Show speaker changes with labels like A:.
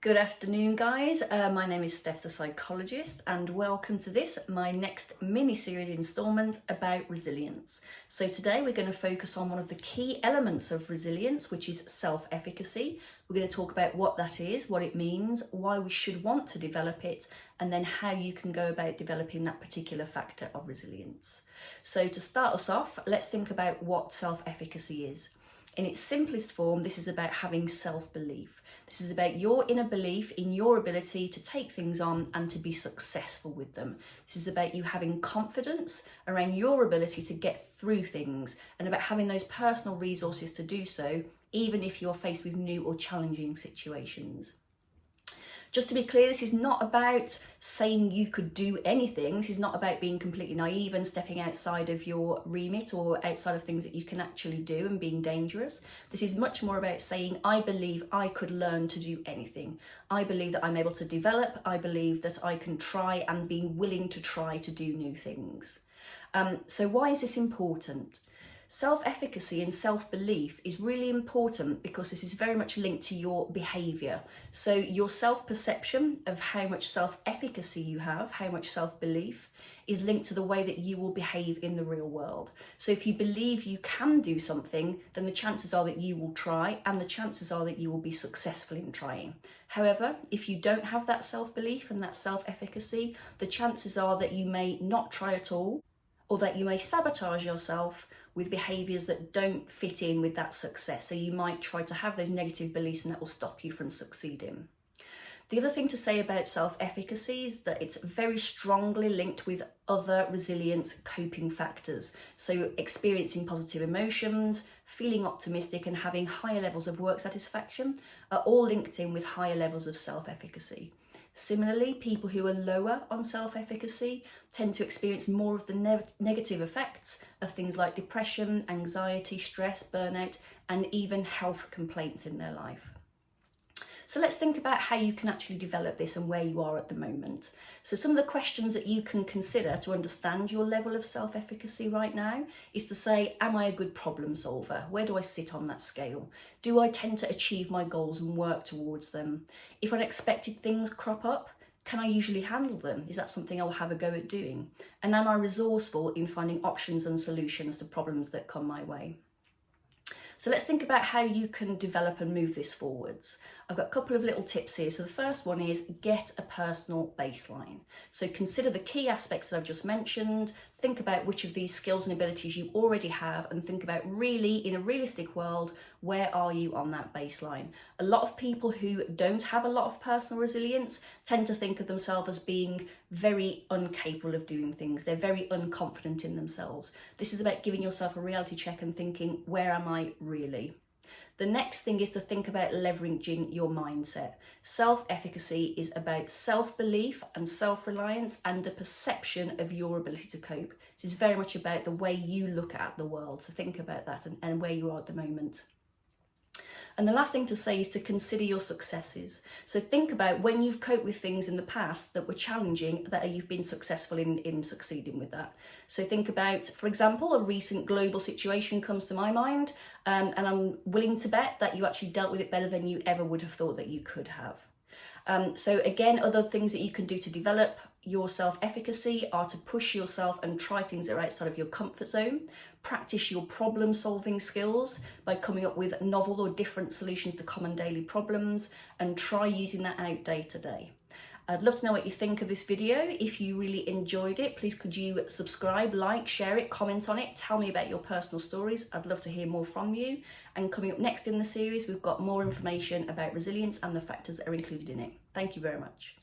A: Good afternoon, guys. My name is Steph the Psychologist, and welcome to this, my next mini-series instalment about resilience. So today we're going to focus on one of the key elements of resilience, which is self-efficacy. We're going to talk about what that is, what it means, why we should want to develop it, and then how you can go about developing that particular factor of resilience. So to start us off, let's think about what self-efficacy is. In its simplest form, this is about having self-belief. This is about your inner belief in your ability to take things on and to be successful with them. This is about you having confidence around your ability to get through things and about having those personal resources to do so, even if you're faced with new or challenging situations. Just to be clear, this is not about saying you could do anything. This is not about being completely naive and stepping outside of your remit or outside of things that you can actually do and being dangerous. This is much more about saying, I believe I could learn to do anything. I believe that I'm able to develop. I believe that I can try and be willing to try to do new things. So why is this important? Self-efficacy and self-belief is really important because this is very much linked to your behaviour. So your self-perception of how much self-efficacy you have, how much self-belief, is linked to the way that you will behave in the real world. So if you believe you can do something, then the chances are that you will try, and the chances are that you will be successful in trying. However, if you don't have that self-belief and that self-efficacy, the chances are that you may not try at all, or that you may sabotage yourself with behaviours that don't fit in with that success. So you might try to have those negative beliefs and that will stop you from succeeding. The other thing to say about self-efficacy is that it's very strongly linked with other resilience coping factors. So experiencing positive emotions, feeling optimistic and having higher levels of work satisfaction are all linked in with higher levels of self-efficacy. Similarly, people who are lower on self-efficacy tend to experience more of the negative effects of things like depression, anxiety, stress, burnout, and even health complaints in their life. So let's think about how you can actually develop this and where you are at the moment. So some of the questions that you can consider to understand your level of self-efficacy right now is to say, am I a good problem solver? Where do I sit on that scale? Do I tend to achieve my goals and work towards them? If unexpected things crop up, can I usually handle them? Is that something I'll have a go at doing? And am I resourceful in finding options and solutions to problems that come my way? So let's think about how you can develop and move this forwards. I've got a couple of little tips here. So the first one is get a personal baseline. So consider the key aspects that I've just mentioned. Think about which of these skills and abilities you already have and think about really, in a realistic world, where are you on that baseline? A lot of people who don't have a lot of personal resilience tend to think of themselves as being very incapable of doing things. They're very unconfident in themselves. This is about giving yourself a reality check and thinking, where am I really? The next thing is to think about leveraging your mindset. Self-efficacy is about self-belief and self-reliance and the perception of your ability to cope. This is very much about the way you look at the world. So think about that and where you are at the moment. And the last thing to say is to consider your successes. So think about when you've coped with things in the past that were challenging, that you've been successful in succeeding with that. So think about, for example, a recent global situation comes to my mind, and I'm willing to bet that you actually dealt with it better than you ever would have thought that you could have. So again, other things that you can do to develop your self-efficacy are to push yourself and try things that are outside of your comfort zone. Practice your problem solving skills by coming up with novel or different solutions to common daily problems and try using that out day to day. I'd love to know what you think of this video. If you really enjoyed it, please could you subscribe, like, share it, comment on it, tell me about your personal stories. I'd love to hear more from you. And coming up next in the series, we've got more information about resilience and the factors that are included in it. Thank you very much.